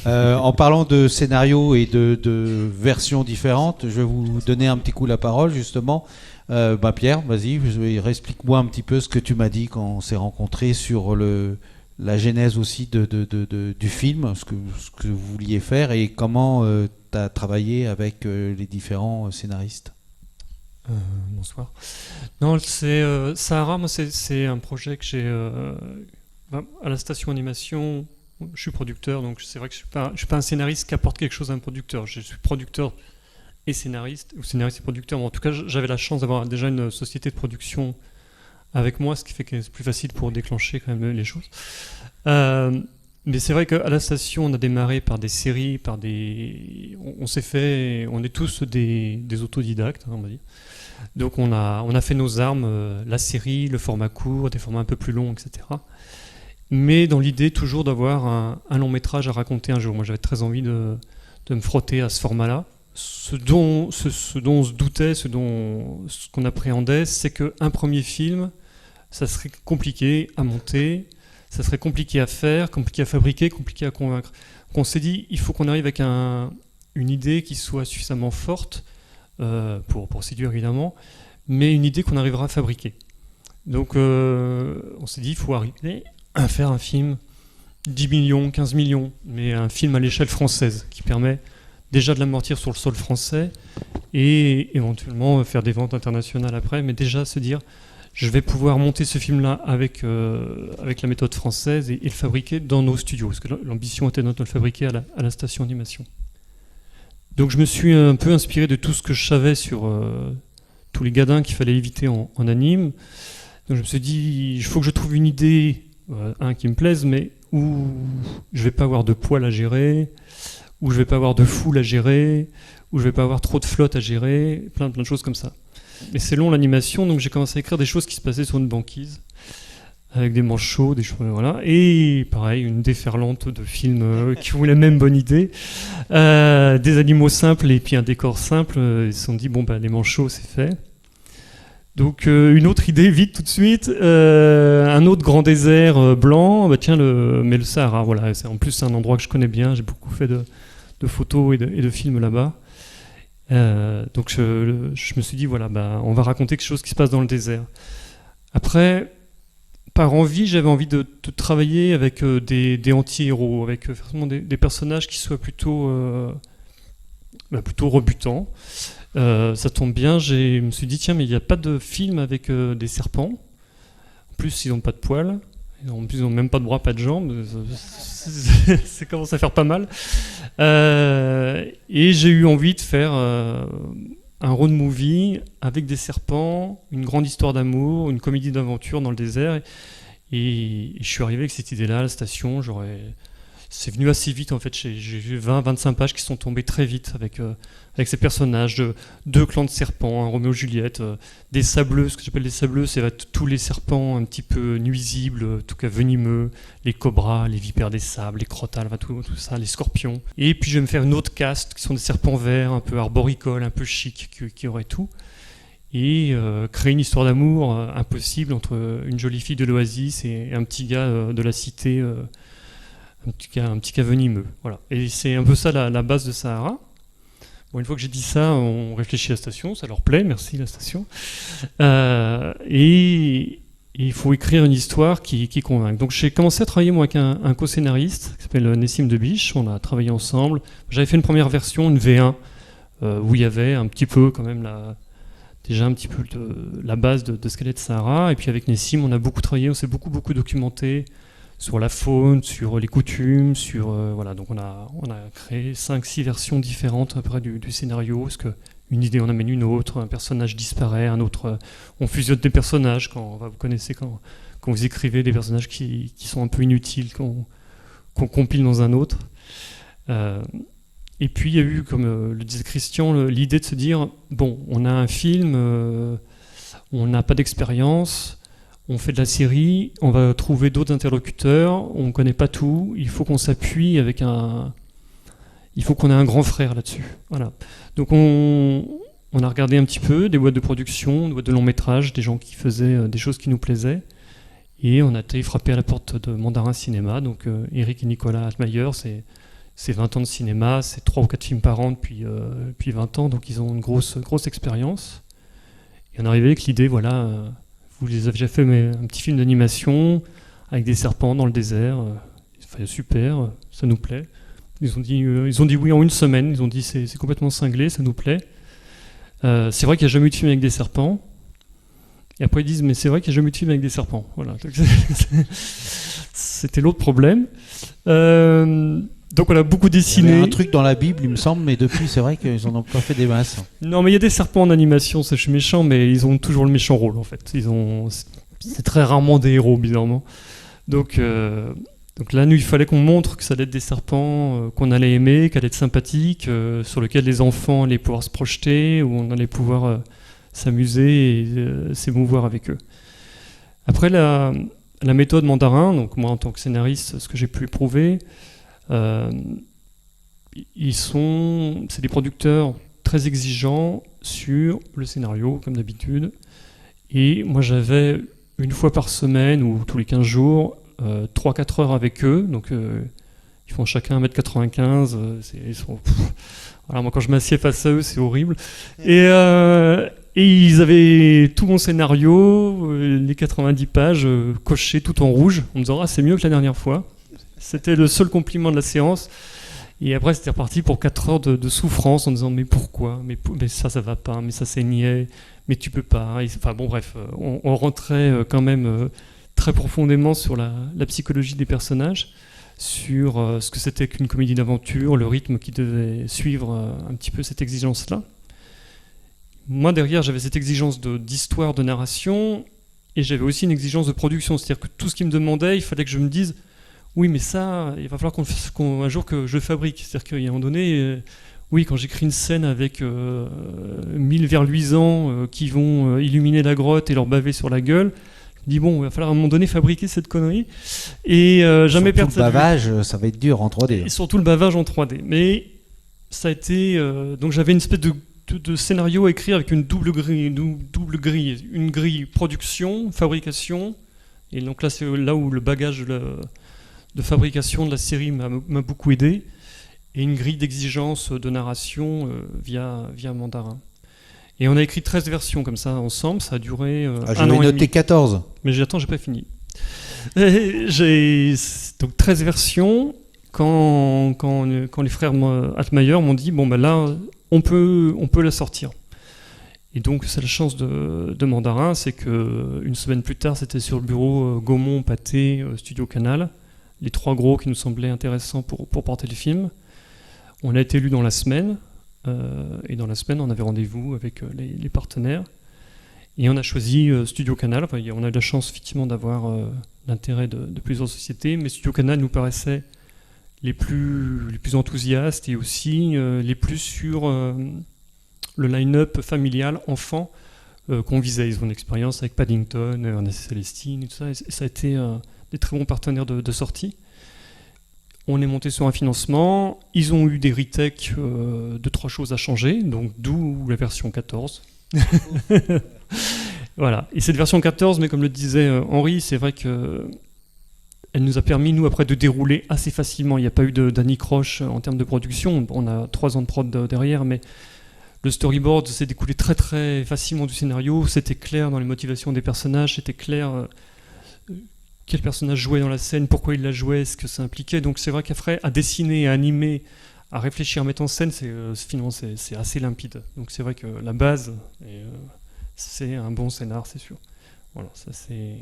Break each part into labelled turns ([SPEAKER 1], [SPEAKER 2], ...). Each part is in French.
[SPEAKER 1] En parlant de scénarios et de versions différentes, je vais vous donner un petit coup la parole justement. Pierre, vas-y, explique-moi un petit peu ce que tu m'as dit quand on s'est rencontrés sur la genèse aussi du film, ce que vous vouliez faire et comment tu as travaillé avec les différents scénaristes.
[SPEAKER 2] Bonsoir. Non, c'est Sahara, moi c'est un projet que j'ai à la station animation. Je suis producteur, donc c'est vrai que je suis pas un scénariste qui apporte quelque chose à un producteur. Je suis producteur et scénariste, ou scénariste et producteur. Bon, en tout cas, j'avais la chance d'avoir déjà une société de production avec moi, ce qui fait que c'est plus facile pour déclencher quand même les choses. Mais c'est vrai qu'à la station, on a démarré par des séries, on s'est fait, on est tous des autodidactes, on va dire. Donc on a fait nos armes, la série, le format court, des formats un peu plus longs, etc. Mais dans l'idée toujours d'avoir un long métrage à raconter un jour. Moi j'avais très envie de me frotter à ce format-là. Ce dont on se doutait, ce qu'on appréhendait, c'est qu'un premier film, ça serait compliqué à monter, ça serait compliqué à faire, compliqué à fabriquer, compliqué à convaincre. Donc on s'est dit, il faut qu'on arrive avec une idée qui soit suffisamment forte pour séduire évidemment, mais une idée qu'on arrivera à fabriquer. Donc on s'est dit, il faut arriver à faire un film 10 millions, 15 millions, mais un film à l'échelle française qui permet déjà de l'amortir sur le sol français et éventuellement faire des ventes internationales après, mais déjà se dire je vais pouvoir monter ce film-là avec la méthode française et le fabriquer dans nos studios, parce que l'ambition était de le fabriquer à la station animation. Donc je me suis un peu inspiré de tout ce que je savais sur tous les gadins qu'il fallait éviter en anime. Donc je me suis dit, il faut que je trouve une idée, qui me plaise, mais où je vais pas avoir de poils à gérer, où je vais pas avoir de foule à gérer, où je vais pas avoir trop de flotte à gérer, plein de choses comme ça. Et c'est long l'animation, donc j'ai commencé à écrire des choses qui se passaient sur une banquise, avec des manchots, des choses, voilà. Et pareil, une déferlante de films qui ont la même bonne idée. Des animaux simples et puis un décor simple. Ils se sont dit, les manchots, c'est fait. Donc une autre idée, vite, tout de suite. Un autre grand désert blanc. Mais le Sahara, voilà. En plus, c'est un endroit que je connais bien. J'ai beaucoup fait de photos et de films là-bas. Donc je me suis dit, on va raconter quelque chose qui se passe dans le désert. Après, par envie, j'avais envie de travailler avec des anti-héros, avec des personnages qui soient plutôt rebutants. Ça tombe bien, je me suis dit, tiens, mais il n'y a pas de film avec des serpents. En plus, ils n'ont pas de poils. En plus, ils n'ont même pas de bras, pas de jambes. Ça commence à faire pas mal. Et j'ai eu envie de faire un road movie avec des serpents, une grande histoire d'amour, une comédie d'aventure dans le désert. Et je suis arrivé avec cette idée-là à la station. C'est venu assez vite en fait. J'ai vu 20-25 pages qui sont tombées très vite avec ces personnages, deux clans de serpents, Roméo et Juliette, des sableux. Ce que j'appelle les sableux, c'est tous les serpents un petit peu nuisibles, en tout cas venimeux, les cobras, les vipères des sables, les crotales, tout ça, les scorpions. Et puis je vais me faire une autre caste qui sont des serpents verts, un peu arboricoles, un peu chic, qui auraient tout. Et créer une histoire d'amour impossible entre une jolie fille de l'Oasis et un petit gars de la cité, un petit gars venimeux. Voilà. Et c'est un peu ça la base de Sahara. Bon, une fois que j'ai dit ça, on réfléchit à la station, ça leur plaît, merci la station. Et il faut écrire une histoire qui convainc. Donc j'ai commencé à travailler moi avec un co-scénariste qui s'appelle Nessim Debiche, on a travaillé ensemble. J'avais fait une première version, une V1, où il y avait un petit peu quand même déjà un petit peu la base de ce qu'allait être Sahara. Et puis avec Nessim, on a beaucoup travaillé, on s'est beaucoup documenté sur la faune, sur les coutumes, donc on a créé 5-6 versions différentes après du scénario, parce qu'une idée en amène une autre, un personnage disparaît, un autre, on fusionne des personnages, vous connaissez quand vous écrivez des personnages qui sont un peu inutiles, qu'on compile dans un autre. Et puis il y a eu, comme le disait Christian, l'idée de se dire, on a un film, on n'a pas d'expérience, on fait de la série, on va trouver d'autres interlocuteurs, on ne connaît pas tout, il faut qu'on s'appuie il faut qu'on ait un grand frère là-dessus. Voilà. Donc on a regardé un petit peu des boîtes de production, des boîtes de long métrage, des gens qui faisaient des choses qui nous plaisaient, et on a été frappé à la porte de Mandarin Cinéma, donc Eric et Nicolas Altmaier, c'est c'est 20 ans de cinéma, c'est 3 ou 4 films par an depuis 20 ans, donc ils ont une grosse expérience. Et on est arrivé avec l'idée, voilà, vous les avez déjà fait un petit film d'animation avec des serpents dans le désert, super, ça nous plaît. Ils ont dit oui en une semaine, ils ont dit c'est complètement cinglé, ça nous plaît. C'est vrai qu'il n'y a jamais eu de film avec des serpents. Et après ils disent mais c'est vrai qu'il n'y a jamais eu de film avec des serpents. Voilà. C'était l'autre problème. Donc on a beaucoup dessiné.
[SPEAKER 1] Il y avait un truc dans la Bible, il me semble, mais depuis c'est vrai qu'ils en ont pas fait des masses.
[SPEAKER 2] Non mais il y a des serpents en animation, ça je suis méchant, mais ils ont toujours le méchant rôle en fait. C'est très rarement des héros bizarrement. Donc là, nous, il fallait qu'on montre que ça allait être des serpents qu'on allait aimer, qu'elle allait être sympathique, sur lesquels les enfants allaient pouvoir se projeter, où on allait pouvoir s'amuser et s'émouvoir avec eux. Après, la méthode mandarin, donc moi en tant que scénariste, ce que j'ai pu éprouver, c'est des producteurs très exigeants sur le scénario, comme d'habitude. Et moi, j'avais une fois par semaine ou tous les 15 jours, 3-4 heures avec eux, donc ils font chacun 1m95, voilà, moi quand je m'assieds face à eux c'est horrible, et ils avaient tout mon scénario, les 90 pages cochées tout en rouge, en me disant c'est mieux que la dernière fois, c'était le seul compliment de la séance. Et après c'était reparti pour 4 heures de souffrance en disant mais pourquoi, mais ça va pas, mais ça saignait, mais tu peux pas, enfin bon bref, on rentrait quand même très profondément sur la psychologie des personnages, sur ce que c'était qu'une comédie d'aventure, le rythme qui devait suivre un petit peu cette exigence-là. Moi, derrière, j'avais cette exigence d'histoire, de narration, et j'avais aussi une exigence de production. C'est-à-dire que tout ce qu'ils me demandaient, il fallait que je me dise « Oui, mais ça, il va falloir un jour que je le fabrique. » C'est-à-dire qu'il y a un moment donné, oui, quand j'écris une scène avec 1000 vers luisants qui vont illuminer la grotte et leur baver sur la gueule, je dis bon, il va falloir à un moment donné fabriquer cette connerie et jamais perdre ça de vue.
[SPEAKER 1] Le bavage, ça va être dur en 3D.
[SPEAKER 2] Et surtout le bavage en 3D. Mais ça a été donc j'avais une espèce de scénario à écrire avec une double grille, une grille production, fabrication. Et donc là, c'est là où le bagage de fabrication de la série m'a beaucoup aidé, et une grille d'exigence de narration via Mandarin. Et on a écrit 13 versions comme ça ensemble, ça a duré un an et demi.
[SPEAKER 1] J'avais noté 14.
[SPEAKER 2] Mais j'ai pas fini. J'ai donc 13 versions. Quand les frères Altmaier m'ont dit bon ben là on peut la sortir. Et donc c'est la chance de Mandarin, c'est que une semaine plus tard c'était sur le bureau Gaumont, Pathé, Studio Canal, les 3 gros qui nous semblaient intéressants pour porter le film. On a été élus dans la semaine. Et dans la semaine, on avait rendez-vous avec les partenaires. Et on a choisi Studio Canal. Enfin, on a eu la chance, effectivement, d'avoir l'intérêt de plusieurs sociétés. Mais Studio Canal nous paraissait les plus enthousiastes et aussi les plus sur le line-up familial enfant qu'on visait. Ils ont une expérience avec Paddington, Ernest Célestine et tout ça. Et ça a été des très bons partenaires de sortie. On est monté sur un financement, ils ont eu des retakes de 3 choses à changer, donc d'où la version 14. Voilà, et cette version 14, mais comme le disait Henri, c'est vrai que elle nous a permis, nous, après, de dérouler assez facilement. Il n'y a pas eu d'anicroche en termes de production, on a 3 ans de prod derrière, mais le storyboard s'est découlé très très facilement du scénario, c'était clair dans les motivations des personnages, c'était clair... quel personnage jouait dans la scène, pourquoi il la jouait, ce que ça impliquait. Donc c'est vrai qu'après, à dessiner, à animer, à réfléchir, à mettre en scène, finalement c'est assez limpide. Donc c'est vrai que la base, c'est un bon scénar, c'est sûr. Voilà, ça c'est...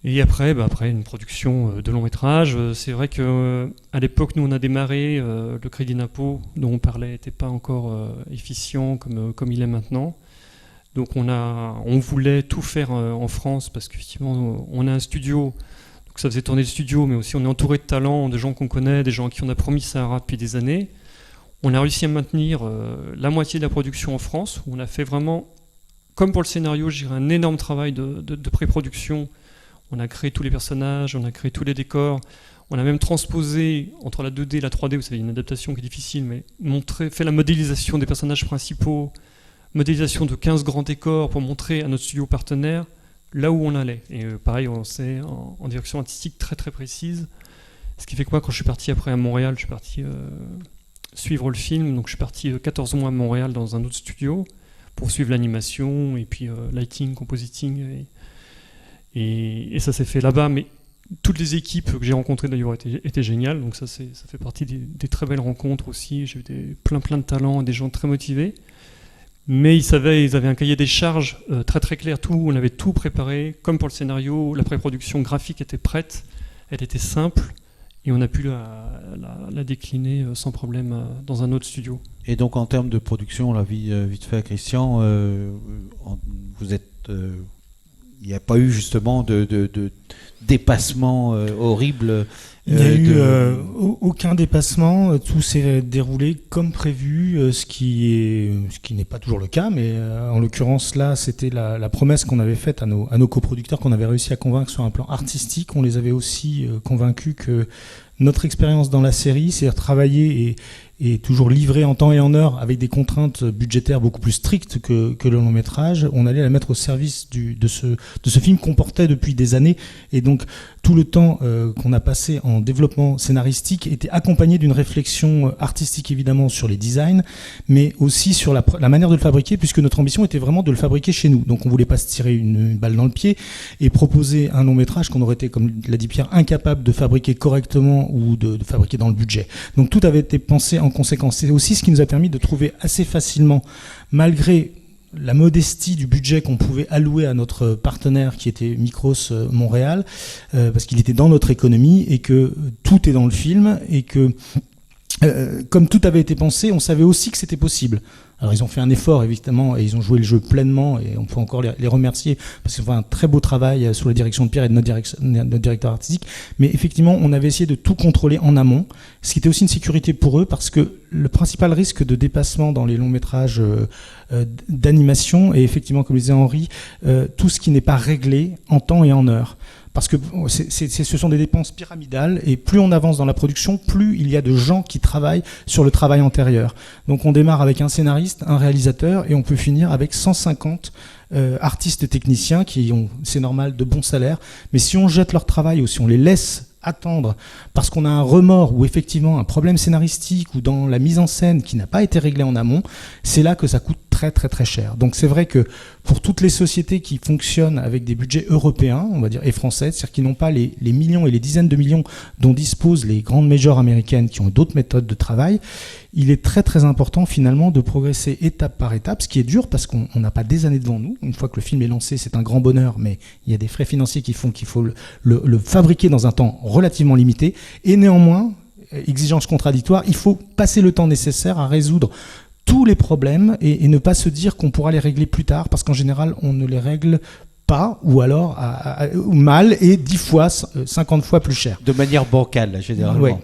[SPEAKER 2] Et après une production de long métrage, c'est vrai qu'à l'époque, nous on a démarré, le crédit d'impôt dont on parlait n'était pas encore efficient comme il est maintenant. Donc on voulait tout faire en France parce qu'effectivement on a un studio, donc ça faisait tourner le studio, mais aussi on est entouré de talents, de gens qu'on connaît, des gens à qui on a promis Sahara depuis des années. On a réussi à maintenir la moitié de la production en France, où on a fait vraiment, comme pour le scénario, je dirais un énorme travail de pré-production. On a créé tous les personnages, on a créé tous les décors, on a même transposé entre la 2D et la 3D, vous savez, une adaptation qui est difficile, mais fait la modélisation des personnages principaux, modélisation de 15 grands décors pour montrer à notre studio partenaire là où on allait. Et pareil, on sait en direction artistique très très précise. Ce qui fait que moi, quand je suis parti après à Montréal, je suis parti suivre le film. Donc je suis parti 14 mois à Montréal dans un autre studio pour suivre l'animation et puis lighting, compositing. Et ça s'est fait là-bas. Mais toutes les équipes que j'ai rencontrées d'ailleurs étaient géniales. Donc ça fait partie des très belles rencontres aussi. J'ai eu plein de talents, des gens très motivés. Mais ils avaient un cahier des charges très très clair. On avait tout préparé. Comme pour le scénario, la pré-production graphique était prête. Elle était simple. Et on a pu la décliner sans problème dans un autre studio.
[SPEAKER 1] Et donc en termes de production, là, vite fait, Christian, vous êtes, il n'y a pas eu justement de dépassement horrible.
[SPEAKER 3] Il n'y a eu aucun dépassement, tout s'est déroulé comme prévu, ce qui n'est pas toujours le cas, mais en l'occurrence là, c'était la promesse qu'on avait faite à nos coproducteurs, qu'on avait réussi à convaincre sur un plan artistique. On les avait aussi convaincus que notre expérience dans la série, c'est-à-dire travailler et toujours livrer en temps et en heure avec des contraintes budgétaires beaucoup plus strictes que le long métrage, on allait la mettre au service de ce film qu'on portait depuis des années. Et donc tout le temps qu'on a passé en développement scénaristique était accompagné d'une réflexion artistique évidemment sur les designs, mais aussi sur la manière de le fabriquer, puisque notre ambition était vraiment de le fabriquer chez nous. Donc on voulait pas se tirer une balle dans le pied et proposer un long métrage qu'on aurait été, comme l'a dit Pierre, incapable de fabriquer correctement ou de fabriquer dans le budget. Donc tout avait été pensé en conséquence. C'est aussi ce qui nous a permis de trouver assez facilement, malgré la modestie du budget qu'on pouvait allouer à notre partenaire qui était Micros Montréal, parce qu'il était dans notre économie et que tout est dans le film et que comme tout avait été pensé, on savait aussi que c'était possible. Alors ils ont fait un effort évidemment et ils ont joué le jeu pleinement et on peut encore les remercier parce qu'ils ont fait un très beau travail sous la direction de Pierre et de notre directeur artistique. Mais effectivement, on avait essayé de tout contrôler en amont, ce qui était aussi une sécurité pour eux parce que le principal risque de dépassement dans les longs métrages d'animation est effectivement, comme le disait Henri, tout ce qui n'est pas réglé en temps et en heure. Parce que ce sont des dépenses pyramidales et plus on avance dans la production, plus il y a de gens qui travaillent sur le travail antérieur. Donc on démarre avec un scénariste, un réalisateur et on peut finir avec 150 artistes techniciens qui ont, c'est normal, de bons salaires. Mais si on jette leur travail ou si on les laisse attendre parce qu'on a un remords ou effectivement un problème scénaristique ou dans la mise en scène qui n'a pas été réglé en amont, c'est là que ça coûte très très très cher. Donc c'est vrai que pour toutes les sociétés qui fonctionnent avec des budgets européens, on va dire, et français, c'est-à-dire qui n'ont pas les millions et les dizaines de millions dont disposent les grandes majors américaines qui ont d'autres méthodes de travail, il est très très important finalement de progresser étape par étape, ce qui est dur parce qu'on n'a pas des années devant nous. Une fois que le film est lancé, c'est un grand bonheur, mais il y a des frais financiers qui font qu'il faut le fabriquer dans un temps relativement limité. Et néanmoins, exigence contradictoire, il faut passer le temps nécessaire à résoudre tous les problèmes et ne pas se dire qu'on pourra les régler plus tard, parce qu'en général, on ne les règle pas, ou alors mal et 10 fois, 50 fois plus cher.
[SPEAKER 1] De manière bancale, généralement.
[SPEAKER 3] Ouais.